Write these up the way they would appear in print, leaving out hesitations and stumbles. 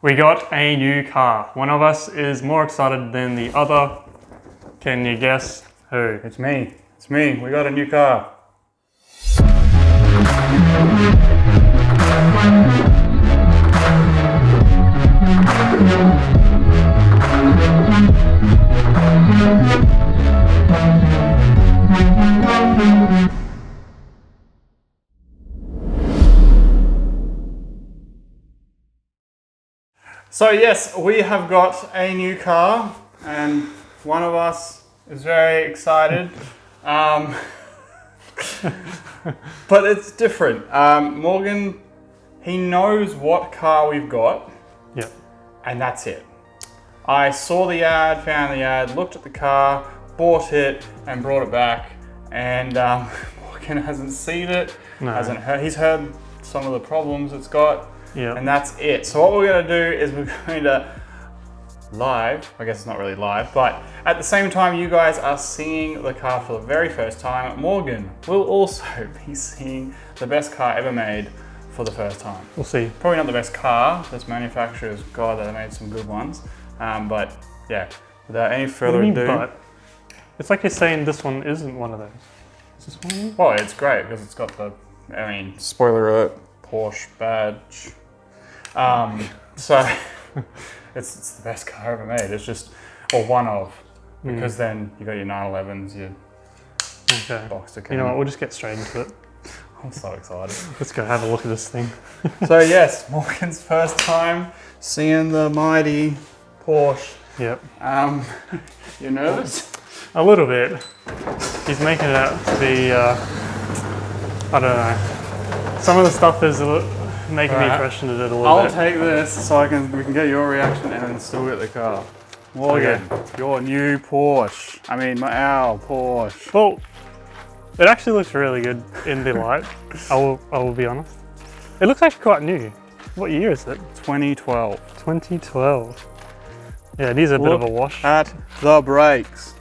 We got a new car. One of us is more excited than the other. Can you guess who? It's me. It's me. We got a new car. So yes, we have got a new car and one of us is very excited. But it's different. Morgan, he knows what car we've got. Yep. And that's it. I saw the ad, found the ad, looked at the car, bought it and brought it back. And Morgan hasn't seen it, hasn't heard. He's heard some of the problems it's got. Yeah. And that's it. So what we're going to do is we're going to live, I guess it's not really live, but at the same time you guys are seeing the car for the very first time, Morgan will also be seeing the best car ever made for the first time. We'll see. Probably not the best car, this manufacturer's, God, they made some good ones. But yeah, without any further ado. But it's like you're saying this one isn't one of those. Is this one? Well, it's great because it's got the, spoiler alert, Porsche badge. So it's the best car ever made. It's just, or one of, because then you got your 911s, your Boxster. You know what? We'll just get straight into it. I'm so excited. Let's go have a look at this thing. So yes, Morgan's first time seeing the mighty Porsche. Yep. You nervous? A little bit. He's making it out to be, I don't know. Some of the stuff is making me question it a little bit. I'll take this so we can get your reaction and then still get the car. Morgan, your new Porsche. Our Porsche. Well, it actually looks really good in the light. I will be honest. It looks actually quite new. What year is it? 2012. 2012. Yeah, it is a bit of a wash. At the brakes.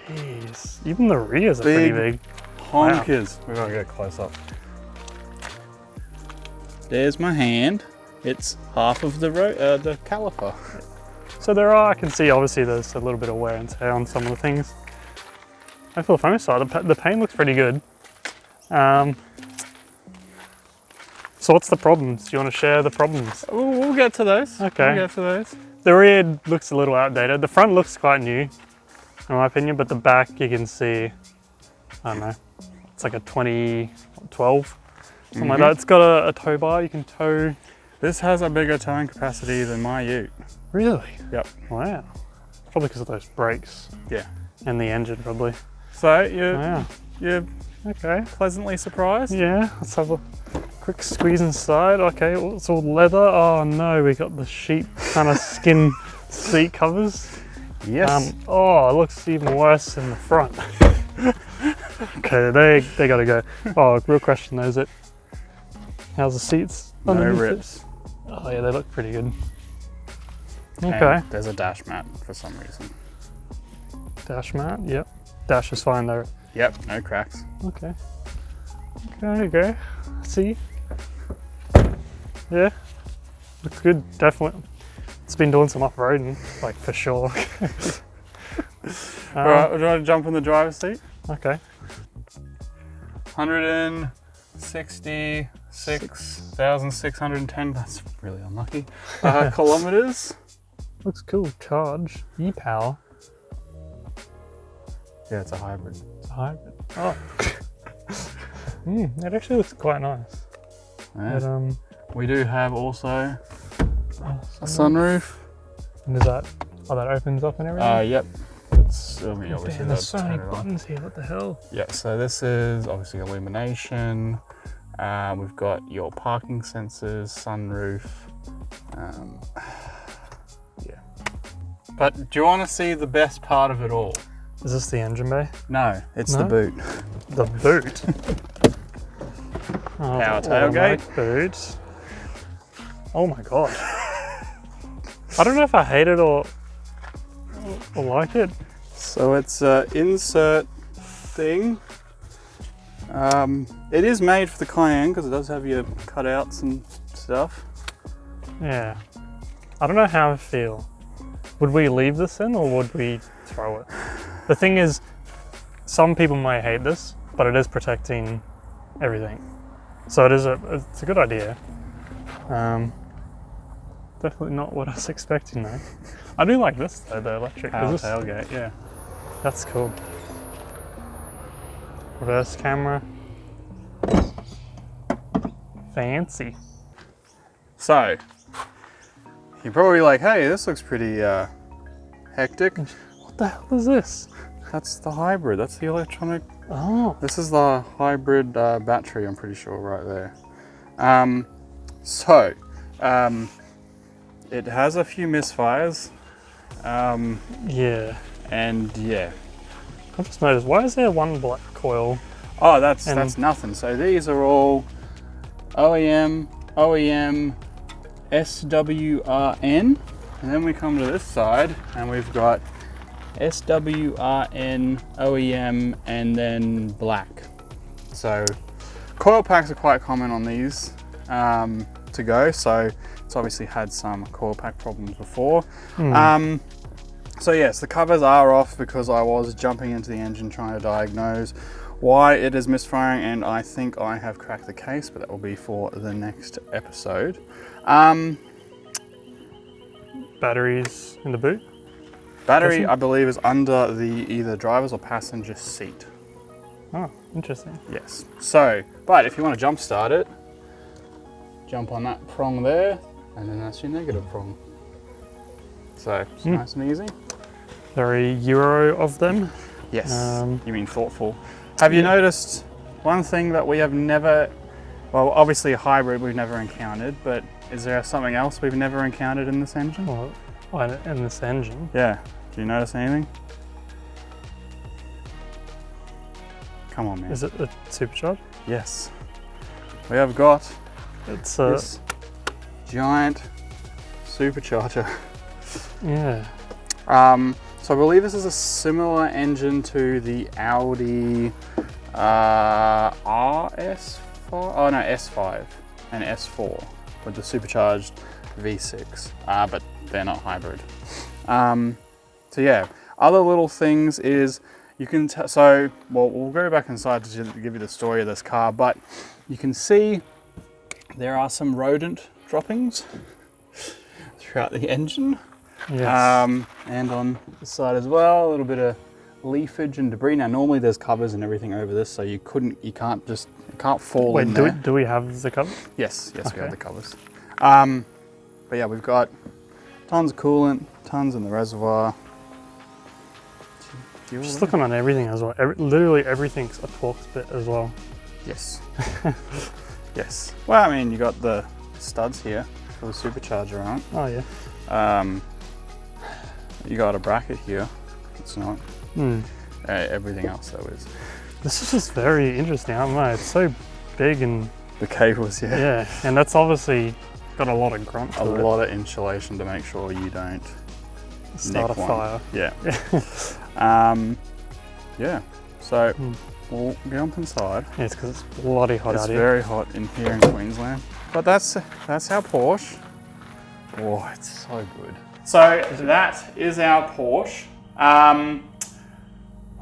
Jeez, even the rears are pretty big. Honkers. Wow. We've got to get close up. There's my hand. It's half of the caliper. So I can see obviously there's a little bit of wear and tear on some of the things. I feel funny side, the paint looks pretty good. So what's the problems? Do you want to share the problems? We'll get to those. Okay. We'll get to those. The rear looks a little outdated. The front looks quite new, in my opinion, but the back you can see, I don't know, it's like a 2012. Something like that. It's got a tow bar, you can tow. This has a bigger towing capacity than my ute. Really? Yep. Wow. Probably because of those brakes. Yeah. And the engine probably. So you're okay. Pleasantly surprised? Yeah, let's have a quick squeeze inside. Okay, it's all leather. Oh no, we got the sheep kind of skin seat covers. Yes. Oh, it looks even worse in the front. Okay, they gotta go. Oh, real question though, is it? How's the seats? No rips. Oh yeah, they look pretty good. Okay. And there's a dash mat for some reason. Dash mat, yep. Dash is fine though. Yep, no cracks. Okay. Okay. See? Yeah. Looks good, definitely. It's been doing some off-roading, like for sure. Alright, do you want to jump in the driver's seat? Okay. 166,610, that's really unlucky, kilometers. Looks cool, charge, e-power. Yeah, it's a hybrid. It's a hybrid. Oh. It actually looks quite nice. Yeah. But, we do have also a sunroof. And is that, that opens up and everything? Yep. It's, obviously damn, there's so many buttons here, what the hell? Yeah, so this is obviously illumination. We've got your parking sensors, sunroof. Yeah. But do you want to see the best part of it all? Is this the engine bay? No, it's the boot. The boot? Power tailgate. Boot. Oh my god. I don't know if I hate it or like it. So it's an insert thing. It is made for the Cayenne because it does have your cutouts and stuff. Yeah. I don't know how I feel. Would we leave this in or would we throw it? The thing is, some people might hate this, but it is protecting everything. So it's a good idea. Definitely not what I was expecting though. I do like this though, the electric. Tailgate, yeah. That's cool. Reverse camera. Fancy. So, you're probably like, hey, this looks pretty hectic. What the hell is this? That's the hybrid, that's the electronic. Oh. This is the hybrid battery, I'm pretty sure, right there. It has a few misfires. Yeah. And yeah. I just noticed, why is there one black coil? Oh, that's nothing. So these are all OEM, SWRN. And then we come to this side and we've got SWRN, OEM, and then black. So coil packs are quite common on these to go. So it's obviously had some coil pack problems before. So yes, the covers are off because I was jumping into the engine trying to diagnose why it is misfiring, and I think I have cracked the case, but that will be for the next episode. Batteries in the boot? Battery, I believe, is under the either driver's or passenger seat. Oh, interesting. Yes. So, but if you want to jump start it, jump on that prong there, and then that's your negative prong. So, it's nice and easy. Very Euro of them. Yes, you mean thoughtful. Have you noticed one thing that we have never, well, obviously a hybrid we've never encountered, but is there something else we've never encountered in this engine? Well, in this engine. Yeah, do you notice anything? Come on, man. Is it a supercharger? Yes. We have got It's this giant supercharger. Yeah. So I believe this is a similar engine to the Audi RS5, oh no, S5 and S4 with the supercharged V6, but they're not hybrid. So yeah, other little things is you can, well, we'll go back inside to give you the story of this car, but you can see there are some rodent droppings throughout the engine. Yes. And on the side as well, a little bit of leafage and debris. Now normally there's covers and everything over this, so it can't fall in there. Do we have the cover? Yes, Okay. we have the covers. But yeah, we've got tons of coolant, tons in the reservoir. Just looking on everything as well. Literally everything's a Torx bit as well. Yes. Yes. Well, I mean, you got the studs here for the supercharger, right? Oh yeah. You got a bracket here. It's not. Everything else though is. This is just very interesting. I don't know. It's so big and The cables, yeah. yeah, and that's obviously got a lot of grunt to A it. lot of insulation to make sure you don't Start a nick one. fire. Yeah. Yeah. So we'll jump inside. Yeah, it's because it's bloody hot It's out here. very hot in here in Queensland. But that's our Porsche. Oh, it's so good. So that is our Porsche.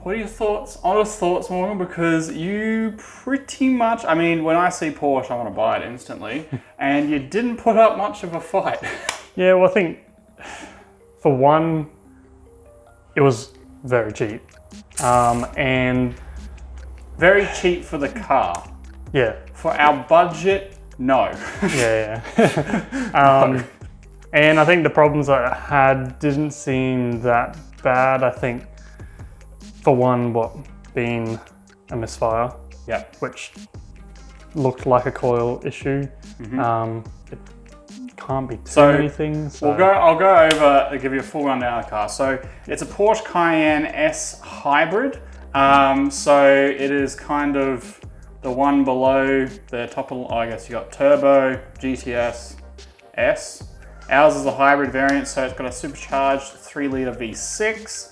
What are your thoughts? Honest thoughts, Morgan? Because you pretty much, I mean, when I see Porsche, I want to buy it instantly. And you didn't put up much of a fight. Yeah, well, I think for one, it was very cheap. And Very cheap for the car. yeah, For our budget, no. yeah. And I think the problems that it had didn't seem that bad. I think, for one, being a misfire, Yeah. which looked like a coil issue. It can't be too many things. So. I'll go over and give you a full rundown of the car. So it's a Porsche Cayenne S hybrid. So it is kind of the one below the top of, I guess you got Turbo, GTS, S. Ours is a hybrid variant, so it's got a supercharged 3-litre V6.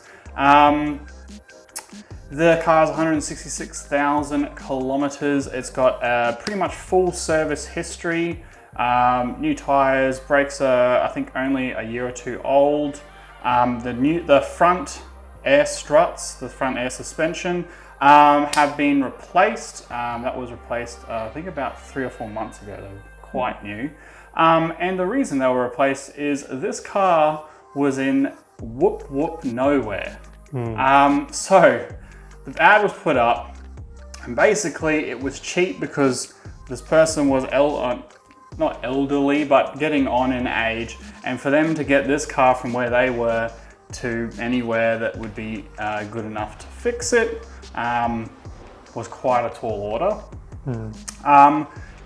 The car's 166,000 kilometers. It's got a pretty much full service history. New tires, brakes are I think only a year or two old. The front air struts, the front air suspension have been replaced. That was replaced I think about 3 or 4 months ago. They were quite new. And the reason they were replaced is this car was in whoop nowhere. So the ad was put up, and basically it was cheap because this person was not elderly, but getting on in age, and for them to get this car from where they were to anywhere that would be good enough to fix it was quite a tall order.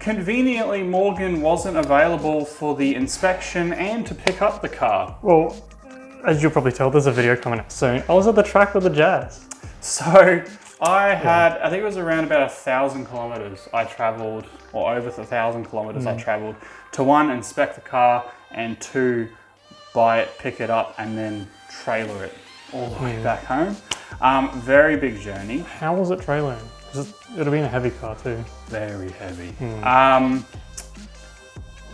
Conveniently, Morgan wasn't available for the inspection and to pick up the car. Well, as you'll probably tell, there's a video coming up soon. I was at the track with the Jazz. So I think it was around about 1,000 kilometers I traveled, or over 1,000 kilometers I traveled to, 1, inspect the car, and 2, buy it, pick it up, and then trailer it all the way back home. Very big journey. How was it trailering? Because it would have been a heavy car too. Very heavy.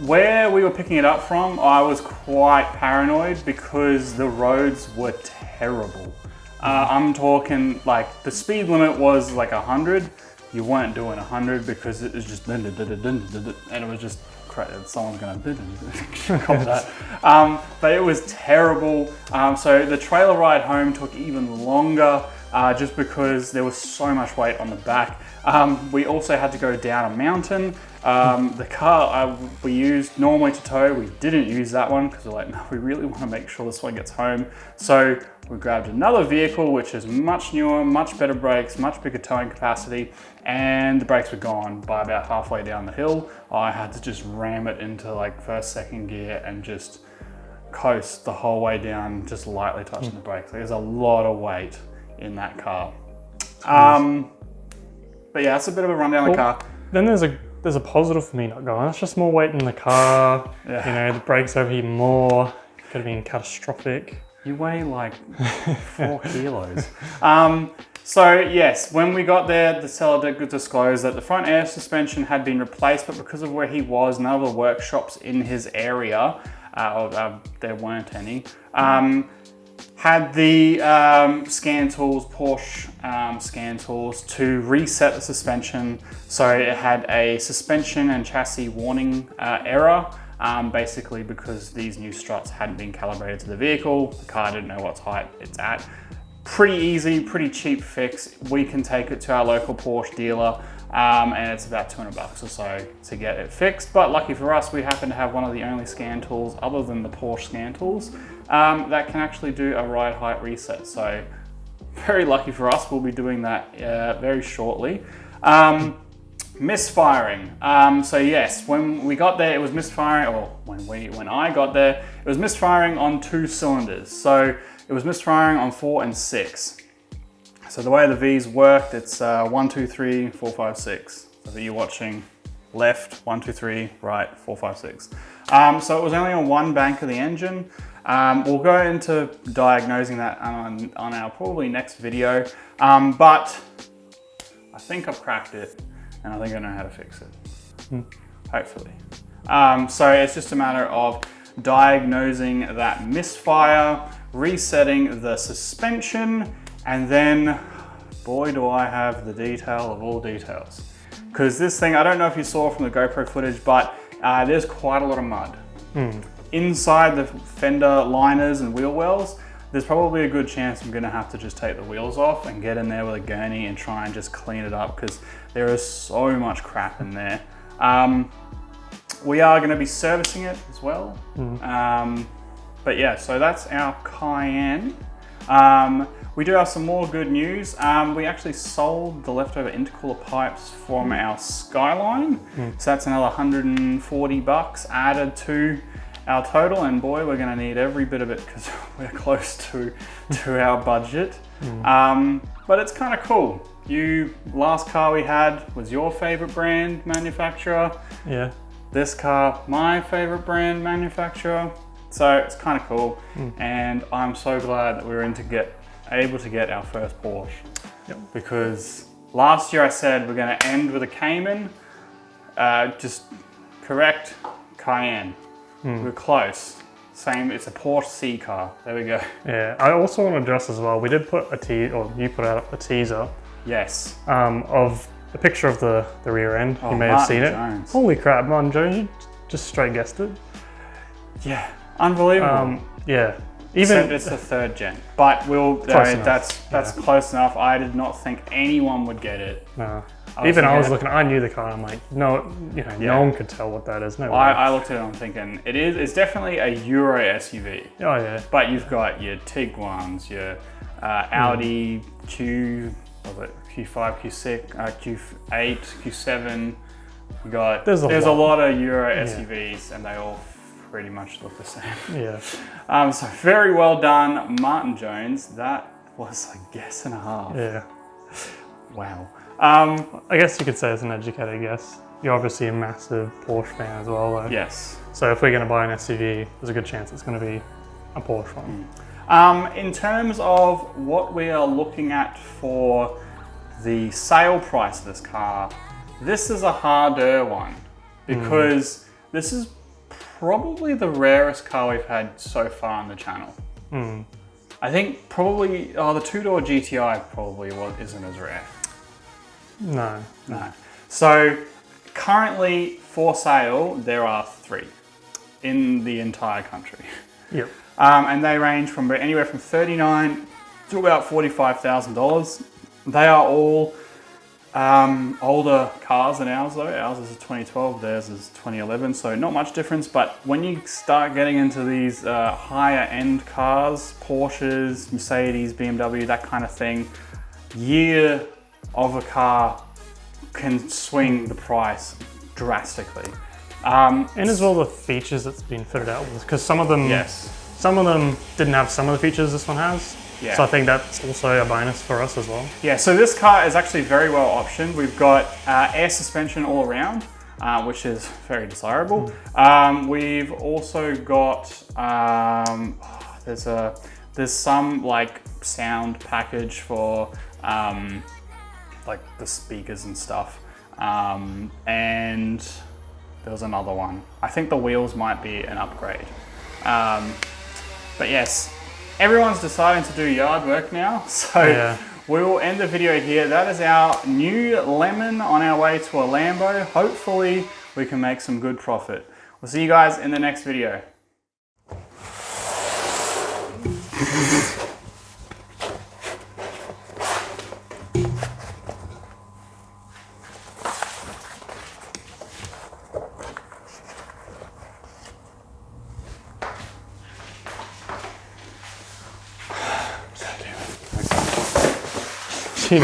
Where we were picking it up from, I was quite paranoid because the roads were terrible. I'm talking like the speed limit was like 100. You weren't doing 100 because it was just and it was just someone's gonna call that. But it was terrible. So the trailer ride home took even longer just because there was so much weight on the back. We also had to go down a mountain. The car we used normally to tow, we didn't use that one because we're like, no, we really want to make sure this one gets home. So we grabbed another vehicle, which is much newer, much better brakes, much bigger towing capacity, and the brakes were gone by about halfway down the hill. I had to just ram it into like first, second gear and just coast the whole way down, just lightly touching the brakes. There's a lot of weight in that car. But yeah, that's a bit of a rundown of the car. Then there's a positive for me not going. That's just more weight in the car. Yeah. You know, the brakes overheat more. Could have been catastrophic. You weigh like 4 kilos. So yes, when we got there, the seller did disclose that the front air suspension had been replaced, but because of where he was, none of the workshops in his area, there weren't any, had the scan tools, Porsche scan tools, to reset the suspension. So it had a suspension and chassis warning error, basically because these new struts hadn't been calibrated to the vehicle. The car didn't know what height it's at. Pretty easy, pretty cheap fix. We can take it to our local Porsche dealer, and it's about 200 bucks or so to get it fixed. But lucky for us, we happen to have one of the only scan tools, other than the Porsche scan tools, that can actually do a ride height reset. So very lucky for us, we'll be doing that very shortly. Misfiring. So yes, when we got there, it was misfiring, or when I got there, it was misfiring on 2 cylinders. So it was misfiring on 4 and 6. So the way the V's worked, it's 1, 2, 3, 4, 5, 6. So that you're watching left, 1, 2, 3, right, 4, 5, 6. So it was only on one bank of the engine. We'll go into diagnosing that on our probably next video. But I think I've cracked it, and I think I know how to fix it, hopefully. So it's just a matter of diagnosing that misfire, resetting the suspension, and then, boy, do I have the detail of all details. Because this thing, I don't know if you saw from the GoPro footage, but there's quite a lot of mud. Inside the fender liners and wheel wells, there's probably a good chance I'm gonna have to just take the wheels off and get in there with a gurney and try and just clean it up, because there is so much crap in there. We are gonna be servicing it as well. But yeah, so that's our Cayenne. We do have some more good news. We actually sold the leftover intercooler pipes from our Skyline. So that's another 140 bucks added to our total, and boy, we're gonna need every bit of it because we're close to our budget. But it's kind of cool. Last car we had was your favorite brand manufacturer. Yeah. This car, my favorite brand manufacturer. So it's kind of cool, and I'm so glad that we were able to get our first Porsche. Because last year I said we're going to end with a Cayman. Just correct, Cayenne. We're close. Same, it's a Porsche C car. There we go. Yeah, I also want to address as well, we did put or you put out a teaser Yes. of a picture of the rear end. Oh, you may have seen Jones. it. Holy crap, Martin Jones, you just straight guessed it. Yeah, unbelievable. Yeah, Except it's the 3rd gen, but that's close enough. I did not think anyone would get it. No. I was looking, I knew the car, and I'm like, no, no one could tell what that is. No way. I looked at it and I'm thinking, it's definitely a Euro SUV. Oh yeah. But you've got your Tiguan's, your Audi Q5, Q6, Q8, Q7. You got, there's a lot of Euro SUVs, and they all pretty much look the same. Yeah. So very well done, Martin Jones. That was a guess and a half. Yeah. Wow. I guess you could say it's an educated guess. You're obviously a massive Porsche fan as well, though. Yes. So if we're going to buy an SUV, there's a good chance it's going to be a Porsche one. In terms of what we are looking at for the sale price of this car, this is a harder one because this is probably the rarest car we've had so far on the channel. I think probably, the two-door GTI probably isn't as rare. No. So currently for sale, there are 3 in the entire country. Yep. And they range from anywhere from $39,000 to about $45,000. They are all older cars than ours though. Ours is a 2012, theirs is 2011, so not much difference. But when you start getting into these higher end cars, Porsches, Mercedes, BMW, that kind of thing, year of a car can swing the price drastically. And as well the features that's been fitted out with, because some of them didn't have some of the features this one has. Yeah. So I think that's also a bonus for us as well. Yeah, so this car is actually very well optioned. We've got air suspension all around, which is very desirable. We've also got, there's some like sound package for like the speakers and stuff. And there was another one. I think the wheels might be an upgrade. But yes, everyone's deciding to do yard work now. So we will end the video here. That is our new Lemon on our way to a Lambo. Hopefully we can make some good profit. We'll see you guys in the next video. She